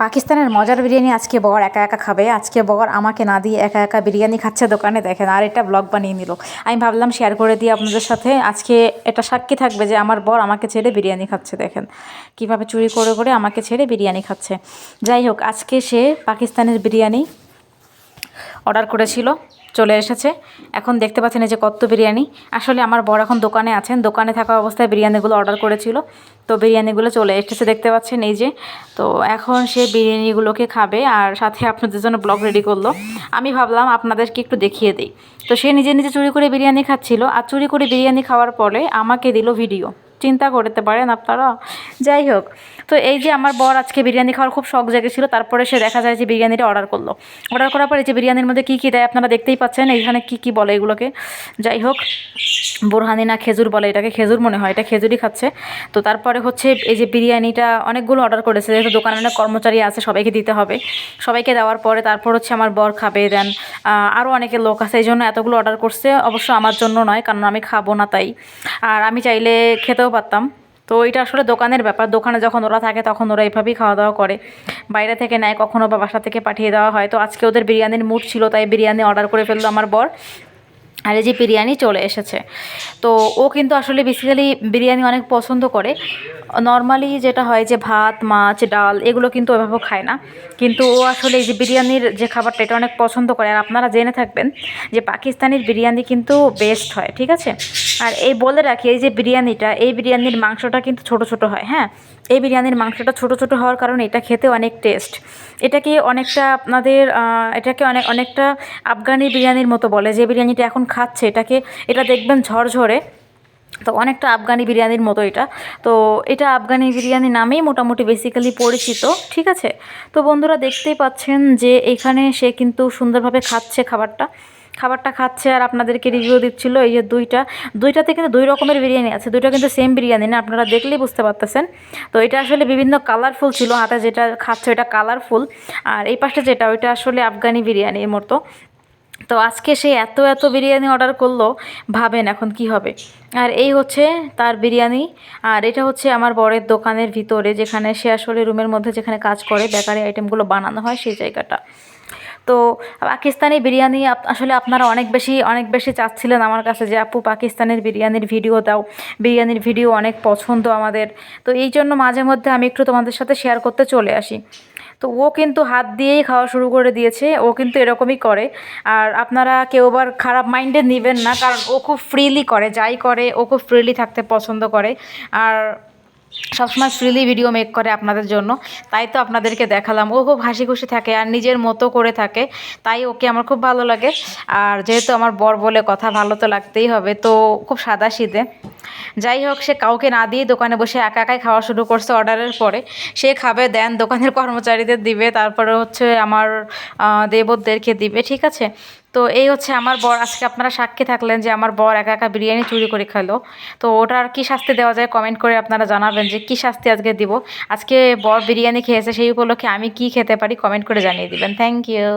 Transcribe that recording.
পাকিস্তানের মজার বিরিয়ানি আজকে বর একা একা খাবে। আজকে বর আমাকে না দিয়ে একা একা বিরিয়ানি খাচ্ছে দোকানে, দেখেন। আর এটা ব্লগ বানিয়ে নিল। আমি ভাবলাম শেয়ার করে দিই আপনাদের সাথে। আজকে এটা সাক্ষী থাকবে যে আমার বর আমাকে ছেড়ে বিরিয়ানি খাচ্ছে। দেখেন কিভাবে চুরি করে করে আমাকে ছেড়ে বিরিয়ানি খাচ্ছে। যাই হোক, আজকে সে পাকিস্তানের বিরিয়ানি অর্ডার করেছিল, চলে এসেছে। এখন দেখতে পাচ্ছেন এই যে কত বিরিয়ানি। আসলে আমার বর এখন দোকানে আছেন, দোকানে থাকা অবস্থায় বিরিয়ানিগুলো অর্ডার করেছিল, তো বিরিয়ানিগুলো চলে এসেছে দেখতে পাচ্ছেন এই যে। তো এখন সে বিরিয়ানিগুলোকে খাবে আর সাথে আপনাদের জন্য ব্লগ রেডি করলো। আমি ভাবলাম আপনাদেরকে একটু দেখিয়ে দিই। তো সে নিজে নিজে চুরি করে বিরিয়ানি খাচ্ছিল, আর চুরি করে বিরিয়ানি খাওয়ার পরে আমাকে দিল ভিডিও। চিন্তা করতে পারেন আপনারা। যাই হোক, তো এই যে আমার বর আজকে বিরিয়ানি খাওয়ার খুব শখ জেগেছিল, তারপরে সে দেখা যায় যে বিরিয়ানিটা অর্ডার করলো। অর্ডার করার পরে যে বিরিয়ানির মধ্যে কী কী দেয় আপনারা দেখতেই পাচ্ছেন। এইখানে কী কী বলে এগুলোকে, যাই হোক, বোরহানি না খেজুর বলে এটাকে, খেজুর মনে হয়, এটা খেজুরই খাচ্ছে। তো তারপরে হচ্ছে এই যে বিরিয়ানিটা অনেকগুলো অর্ডার করেছে, যেহেতু দোকানে অনেক কর্মচারী আছে, সবাইকে দিতে হবে। সবাইকে দেওয়ার পরে তারপর হচ্ছে আমার বর খাবে, দেন আরও অনেকে লোক আছে, এই জন্য এতগুলো অর্ডার করছে। অবশ্য আমার জন্য নয়, কারণ আমি খাবো না তাই। আর আমি চাইলে খেতেও পারতাম। তো এটা আসলে দোকানের ব্যাপার, দোকানে যখন ওরা থাকে তখন ওরা এভাবেই খাওয়া দাওয়া করে, বাইরে থেকে নেয়, কখনো বা বাসা থেকে পাঠিয়ে দেওয়া হয়। তো আজকে ওদের বিরিয়ানির মুড ছিল, তাই বিরিয়ানি অর্ডার করে ফেললো আমার বর। আর এই যে বিরিয়ানি চলে এসেছে। তো ও কিন্তু আসলে বেসিক্যালি বিরিয়ানি অনেক পছন্দ করে। নর্মালি যেটা হয় যে ভাত, মাছ, ডাল এগুলো কিন্তু ওইভাবে খায় না, কিন্তু ও আসলে এই যে বিরিয়ানির যে খাবারটা এটা অনেক পছন্দ করে। আর আপনারা জেনে থাকবেন যে পাকিস্তানের বিরিয়ানি কিন্তু বেস্ট হয়, ঠিক আছে। আর এই বলে রাখি, এই যে বিরিয়ানিটা, এই বিরিয়ানির মাংসটা কিন্তু ছোট ছোট হয়। হ্যাঁ, এই বিরিয়ানির মাংসটা ছোট ছোট হওয়ার কারণে এটা খেতে অনেক টেস্ট। এটাকে অনেকটা আপনাদের এটাকে অনেকটা আফগানি বিরিয়ানির মতো বলে। যে বিরিয়ানিটা এখন খাচ্ছে এটা দেখবেন ঝরঝরে, তো অনেকটা আফগানি বিরিয়ানির মতো এটা। তো এটা আফগানি বিরিয়ানি নামেই মোটামুটি বেসিক্যালি পরিচিত, ঠিক আছে। তো বন্ধুরা দেখতেই পাচ্ছেন যে এখানে সে কিন্তু সুন্দরভাবে খাচ্ছে খাবারটা খাচ্ছে, আর আপনাদেরকে রিভিউ দিচ্ছিল। এই যে দুইটাতে কিন্তু দুই রকমের বিরিয়ানি আছে, দুইটা কিন্তু সেম বিরিয়ানি না, আপনারা দেখলেই বুঝতে পারতেছেন। তো এটা আসলে বিভিন্ন কালারফুল ছিল, হাতে যেটা খাচ্ছে ওইটা কালারফুল, আর এই পাশে যেটা ওইটা আসলে আফগানি বিরিয়ানির মতো। তো আজকে সে এত এত বিরিয়ানি অর্ডার করলো, ভাবেন এখন কি হবে। আর এই হচ্ছে তার বিরিয়ানি। আর এটা হচ্ছে আমার বরের দোকানের ভিতরে, যেখানে সে আসলে রুমের মধ্যে যেখানে কাজ করে, বেকারি আইটেমগুলো বানানো হয়, সেই জায়গাটা। তো পাকিস্তানি বিরিয়ানি আসলে আপনারা অনেক বেশি চাচ্ছিলেন আমার কাছে যে আপু পাকিস্তানের বিরিয়ানির ভিডিও দাও, বিরিয়ানির ভিডিও অনেক পছন্দ আমাদের। তো এই জন্য মাঝে মধ্যে আমি একটু তোমাদের সাথে শেয়ার করতে চলে আসি। তো ও কিন্তু হাত দিয়েই খাওয়া শুরু করে দিয়েছে, ও কিন্তু এরকমই করে। আর আপনারা কেউ আবার খারাপ মাইন্ডে নেবেন না, কারণ ও খুব ফ্রিলি করে, যাই করে ও খুব ফ্রিলি থাকতে পছন্দ করে। আর সবসময় ফ্রিলি ভিডিও মেক করে আপনাদের জন্য, তাই তো আপনাদেরকে দেখালাম। ও খুব হাসি খুশি থাকে আর নিজের মতো করে থাকে, তাই ওকে আমার খুব ভালো লাগে। আর যেহেতু আমার বর বলে কথা, ভালো তো লাগতেই হবে, তো খুব সাদাসিধে। যাই হোক, সে কাউকে না দিয়ে দোকানে বসে একা একাই খাওয়া শুরু করছে। অর্ডারের পরে সে খাবে, দেন দোকানের কর্মচারীদের দিবে, তারপরে হচ্ছে আমার দেবরদেরকে দিবে, ঠিক আছে। তো এই হচ্ছে আমার বর। আজকে আপনারা সাক্ষী থাকলেন যে আমার বর একা একা বিরিয়ানি চুরি করে খেলো। তো ওটার কী শাস্তি দেওয়া যায় কমেন্ট করে আপনারা জানাবেন যে কী শাস্তি আজকে দিব। আজকে বর বিরিয়ানি খেয়েছে, সেই উপলক্ষে আমি কি খেতে পারি কমেন্ট করে জানিয়ে দিবেন। Thank you.